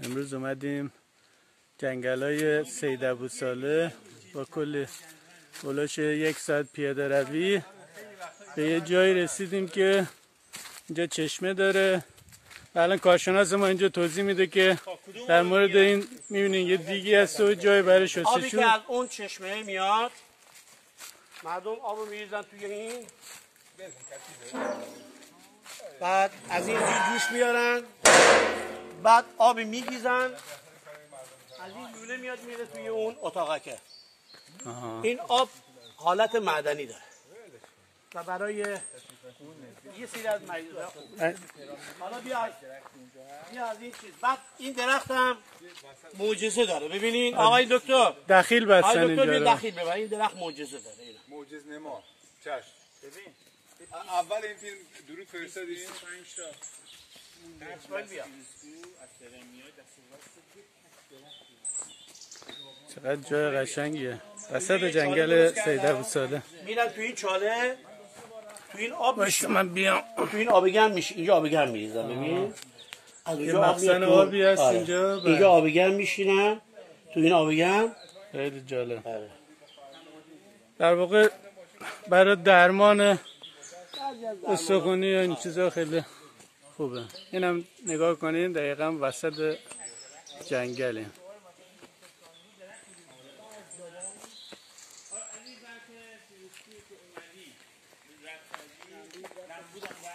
امروز اومدیم جنگلای سید ابوصالح با کل بلاش 1 ساعت پیاده روی به یه جایی رسیدیم که اینجا چشمه داره. الان کارشناس ما اینجا توضیح میده که در مورد این میبینین یه دیگی هست و جای برای شستشو. آبی که از اون چشمه میاد مردم آبو میریزن توی این، بعد از این جوش میارن، بعد آبی میگیزن، از این لوله میاد میره توی اون اتاقکه. این آب حالت معدنی داره و برای یه سری از مریضا خوب. حالا بیا از این چیز. بعد این درخت هم معجزه داره. ببینین آقای دکتر دخیل بستن اینجا. اینجا آقای رو. دکتر بیا دخیل ببر. این درخت معجزه داره. اینا معجز نما. چشم. ببین اول این فیلم درود فرستادین. بیا. چقدر جای قشنگیه وسط جنگل سید ابوصالح. میرن تو این چاله، تو این آب باشه من بیام. تو این آب گرم میشه. اینجا آب گرم میریزن. ببین از یه اونجا مخزن آبی هست اینجا. اینجا آب گرم میشینن تو این آب گرم. خیلی جالب. در واقع برای درمان استخوانی و این چیزا خیلی خوبه. اینم نگاه کنین دقیقا وسط جنگله.